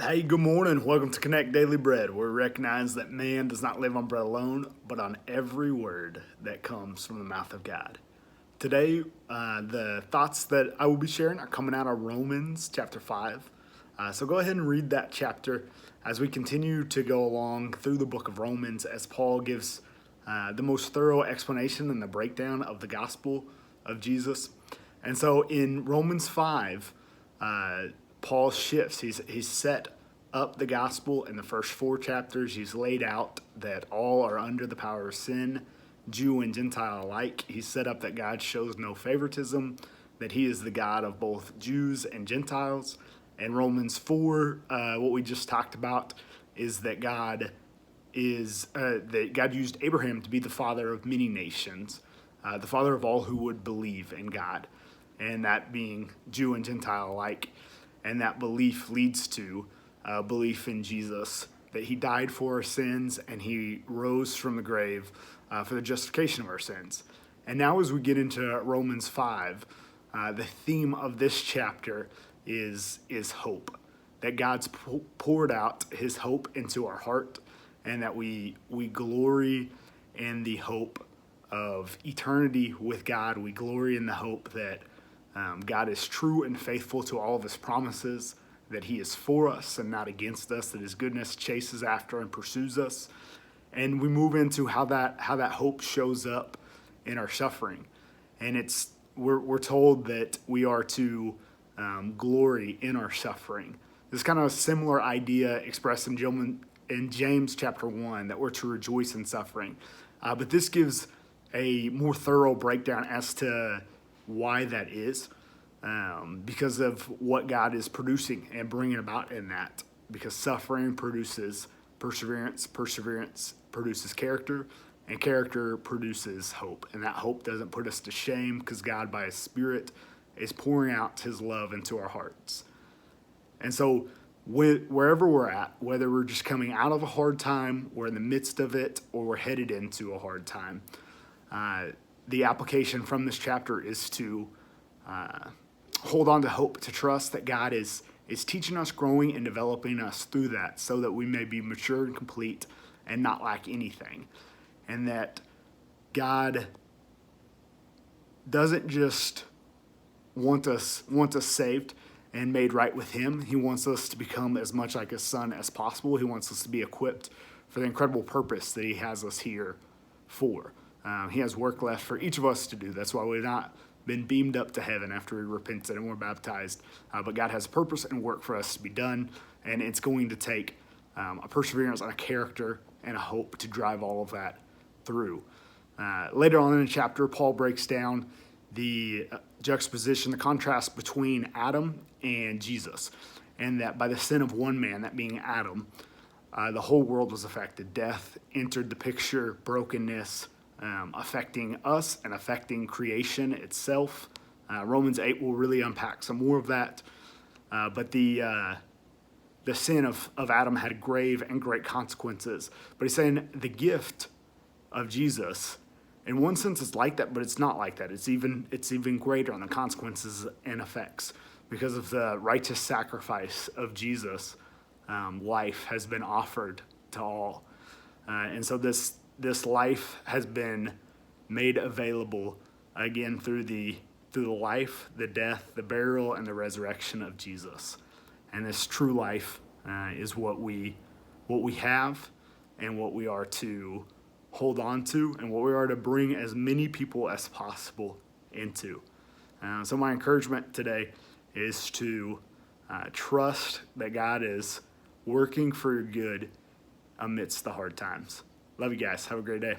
Hey, good morning. Welcome to Connect Daily Bread, where we recognize that man does not live on bread alone, but on every word that comes from the mouth of God. Today, the thoughts that I will be sharing are coming out of Romans chapter 5. So go ahead and read that chapter as we continue to go along through the book of Romans as Paul gives the most thorough explanation and the breakdown of the gospel of Jesus. And so in Romans 5, Paul shifts. He's set up the gospel in the first four chapters. He's laid out that all are under the power of sin, Jew and Gentile alike. He's set up that God shows no favoritism, that he is the God of both Jews and Gentiles. And Romans 4, what we just talked about, is that God used Abraham to be the father of many nations, the father of all who would believe in God, and that being Jew and Gentile alike. And that belief leads to belief in Jesus, that he died for our sins and he rose from the grave for the justification of our sins. And now as we get into Romans 5, the theme of this chapter is hope, that God's poured out his hope into our heart, and that we glory in the hope of eternity with God. We glory in the hope that God is true and faithful to all of his promises, that he is for us and not against us, that his goodness chases after and pursues us. And we move into how that hope shows up in our suffering. And we're told that we are to glory in our suffering. This is kind of a similar idea expressed in James chapter 1, that we're to rejoice in suffering. But this gives a more thorough breakdown as to why that is, because of what God is producing and bringing about in that. Because suffering produces perseverance, perseverance produces character, and character produces hope. And that hope doesn't put us to shame, because God, by his Spirit, is pouring out his love into our hearts. And so wherever we're at, whether we're just coming out of a hard time, we're in the midst of it, or we're headed into a hard time, the application from this chapter is to hold on to hope, to trust that God is teaching us, growing, and developing us through that, so that we may be mature and complete and not lack anything. And that God doesn't just want us saved and made right with him. He wants us to become as much like his son as possible. He wants us to be equipped for the incredible purpose that he has us here for. He has work left for each of us to do. That's why we've not been beamed up to heaven after we repented and were baptized. But God has a purpose and work for us to be done, and it's going to take a perseverance and a character and a hope to drive all of that through. Later on in the chapter, Paul breaks down the juxtaposition, the contrast between Adam and Jesus, and that by the sin of one man, that being Adam, the whole world was affected. Death entered the picture, brokenness, affecting us and affecting creation itself. Romans 8 will really unpack some more of that. But the sin of Adam had grave and great consequences. But he's saying the gift of Jesus, in one sense, it's like that, but it's not like that. It's even greater on the consequences and effects. Because of the righteous sacrifice of Jesus, life has been offered to all. And so this life has been made available again through the life, the death, the burial, and the resurrection of Jesus. And this true life is what we have, and what we are to hold on to, and what we are to bring as many people as possible into. So my encouragement today is to trust that God is working for your good amidst the hard times. Love you guys. Have a great day.